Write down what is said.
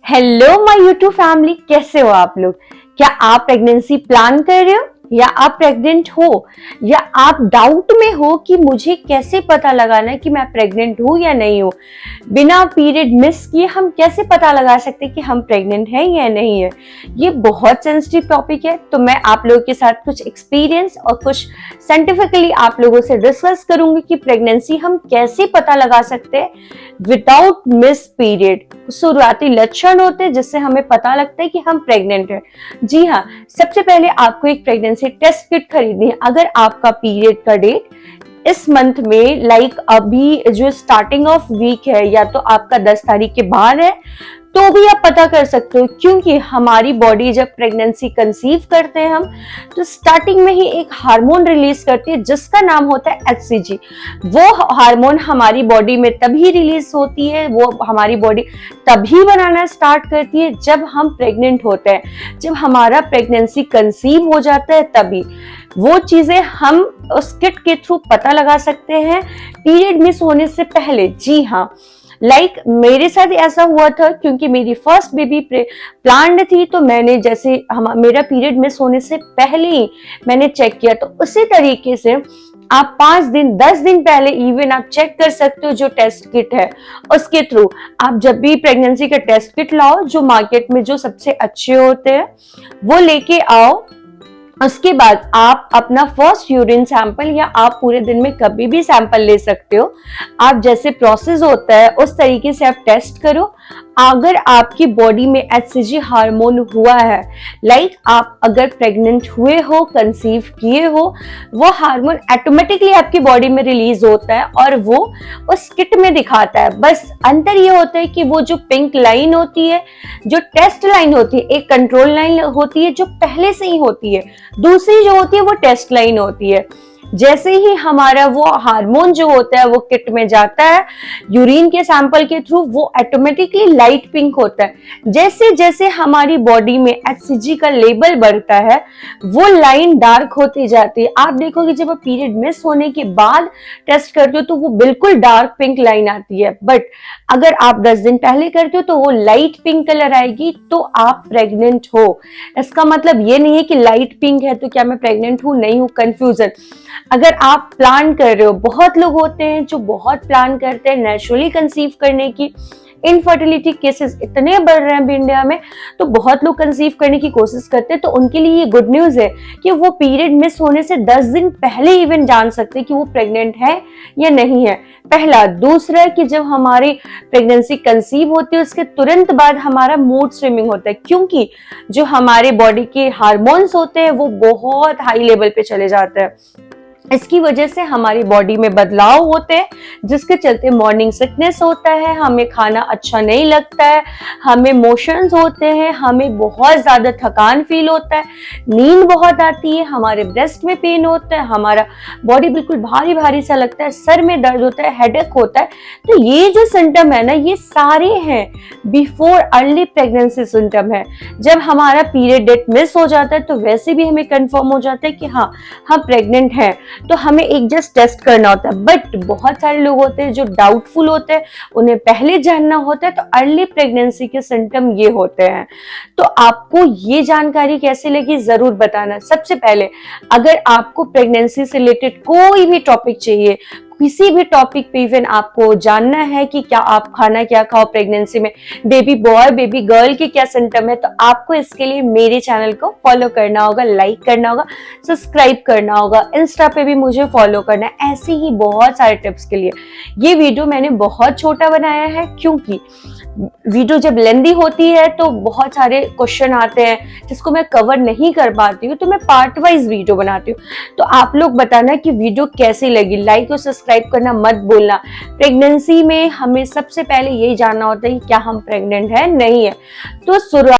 Hello my YouTube family, कैसे हो आप लोग। क्या आप प्रेगनेंसी प्लान कर रहे हो या आप प्रेग्नेंट हो या आप डाउट में हो कि मुझे कैसे पता लगाना है कि मैं प्रेग्नेंट हूं या नहीं हूं। बिना पीरियड मिस किए हम कैसे पता लगा सकते हैं कि हम प्रेग्नेंट हैं या नहीं है। ये बहुत सेंसिटिव टॉपिक है, तो मैं आप लोगों के साथ कुछ एक्सपीरियंस और कुछ साइंटिफिकली आप लोगों से डिस्कस करूंगी कि प्रेगनेंसी हम कैसे पता लगा सकते हैं विदाउट मिस पीरियड। शुरुआती लक्षण होते हैं जिससे हमें पता लगता है कि हम प्रेग्नेंट हैं। जी हाँ, सबसे पहले आपको एक प्रेगनेंसी टेस्ट किट खरीदनी है। अगर आपका पीरियड का डेट इस मंथ में अभी जो स्टार्टिंग ऑफ वीक है या तो आपका 10 तारीख के बाद है तो भी आप पता कर सकते हो, क्योंकि हमारी बॉडी जब प्रेगनेंसी कंसीव करते हैं हम तो स्टार्टिंग में ही एक हार्मोन रिलीज करती है जिसका नाम होता है HCG। वो हार्मोन हमारी बॉडी में तभी रिलीज होती है, वो हमारी बॉडी तभी बनाना स्टार्ट करती है जब हम प्रेग्नेंट होते हैं। जब हमारा प्रेगनेंसी कंसीव हो जाता है तभी वो चीजें हम उस किट के थ्रू पता लगा सकते हैं पीरियड मिस होने से पहले। जी हाँ, मेरे साथ ऐसा हुआ था क्योंकि मेरी फर्स्ट बेबी प्लान्ड थी, तो मैंने जैसे मेरा पीरियड मिस होने से पहले ही मैंने चेक किया, तो उसी तरीके से आप 5 दिन 10 दिन पहले इवन आप चेक कर सकते हो। जो टेस्ट किट है उसके थ्रू आप जब भी प्रेगनेंसी का टेस्ट किट लाओ, जो मार्केट में जो सबसे अच्छे होते हैं वो लेके आओ। उसके बाद आप अपना फर्स्ट यूरिन सैंपल या आप पूरे दिन में कभी भी सैंपल ले सकते हो। आप जैसे प्रोसेस होता है उस तरीके से आप टेस्ट करो। अगर आपकी बॉडी में HCG हार्मोन हुआ है, आप अगर प्रेग्नेंट हुए हो, कंसीव किए हो, वो हार्मोन ऑटोमेटिकली आपकी बॉडी में रिलीज होता है और वो उस किट में दिखाता है। बस अंतर ये होता है कि वो जो पिंक लाइन होती है, जो टेस्ट लाइन होती है, एक कंट्रोल लाइन होती है जो पहले से ही होती है, दूसरी जो होती है वो टेस्ट लाइन होती है। जैसे ही हमारा वो हार्मोन जो होता है वो किट में जाता है यूरिन के सैंपल के थ्रू, वो ऑटोमेटिकली लाइट पिंक होता है। जैसे जैसे हमारी बॉडी में HCG का लेवल बढ़ता है वो लाइन डार्क होती जाती है। आप देखोगे जब आप पीरियड मिस होने के बाद टेस्ट करते हो तो वो बिल्कुल डार्क पिंक लाइन आती है, बट अगर आप 10 दिन पहले करते हो तो वो लाइट पिंक कलर आएगी, तो आप प्रेग्नेंट हो। इसका मतलब ये नहीं है कि लाइट पिंक है तो क्या मैं प्रेग्नेंट हूं, नहीं हूं, कंफ्यूजन। अगर आप प्लान कर रहे हो, बहुत लोग होते हैं जो बहुत प्लान करते हैं नेचुरली कंसीव करने की। इनफर्टिलिटी केसेस इतने बढ़ रहे हैं इंडिया में, तो बहुत लोग कंसीव करने की कोशिश करते हैं, तो उनके लिए ये गुड न्यूज है कि वो पीरियड मिस होने से 10 दिन पहले इवन जान सकते हैं कि वो प्रेग्नेंट है या नहीं है। पहला। दूसरा कि जब हमारी प्रेगनेंसी कंसीव होती है उसके तुरंत बाद हमारा मूड स्विंगिंग होता है, क्योंकि जो हमारे बॉडी के हार्मोन्स होते हैं वो बहुत हाई लेवल पे चले जाते हैं। इसकी वजह से हमारी बॉडी में बदलाव होते हैं जिसके चलते मॉर्निंग सिकनेस होता है, हमें खाना अच्छा नहीं लगता है, हमें मोशंस होते हैं, हमें बहुत ज्यादा थकान फील होता है, नींद बहुत आती है, हमारे ब्रेस्ट में पेन होता है, हमारा बॉडी बिल्कुल भारी भारी सा लगता है, सर में दर्द होता है, हेडेक होता है। तो ये जो सिम्टम है ना, ये सारे हैं बिफोर अर्ली प्रेगनेंसी सिम्टम है। जब हमारा पीरियड डेट मिस हो जाता है तो वैसे भी हमें कंफर्म हो जाता है कि हाँ हम प्रेग्नेंट हैं, तो हमें एक जस्ट टेस्ट करना होता है। बट बहुत सारे लोग होते हैं जो डाउटफुल होते हैं, उन्हें पहले जानना होता है, तो अर्ली प्रेगनेंसी के सिम्टम ये होते हैं। तो आपको ये जानकारी कैसे लगी जरूर बताना। सबसे पहले अगर आपको प्रेगनेंसी से रिलेटेड कोई भी टॉपिक चाहिए, किसी भी टॉपिक पे इवन आपको जानना है कि क्या आप खाना क्या खाओ प्रेगनेंसी में, बेबी बॉय बेबी गर्ल के क्या सिम्टम है, तो आपको इसके लिए मेरे चैनल को फॉलो करना होगा, लाइक करना होगा, सब्सक्राइब करना होगा, इंस्टा पे भी मुझे फॉलो करना है। ऐसे ही बहुत सारे टिप्स के लिए ये वीडियो मैंने बहुत छोटा बनाया है, क्योंकि वीडियो जब लेंदी होती है तो बहुत सारे क्वेश्चन आते हैं जिसको मैं कवर नहीं कर पाती हूँ, तो मैं पार्ट वाइज वीडियो बनाती हूँ। तो आप लोग बताना कि वीडियो कैसी लगी, लाइक और सब्सक्राइब करना मत भूलना। प्रेगनेंसी में हमें सबसे पहले यही जानना होता है कि क्या हम प्रेग्नेंट है नहीं है। तो शुरुआत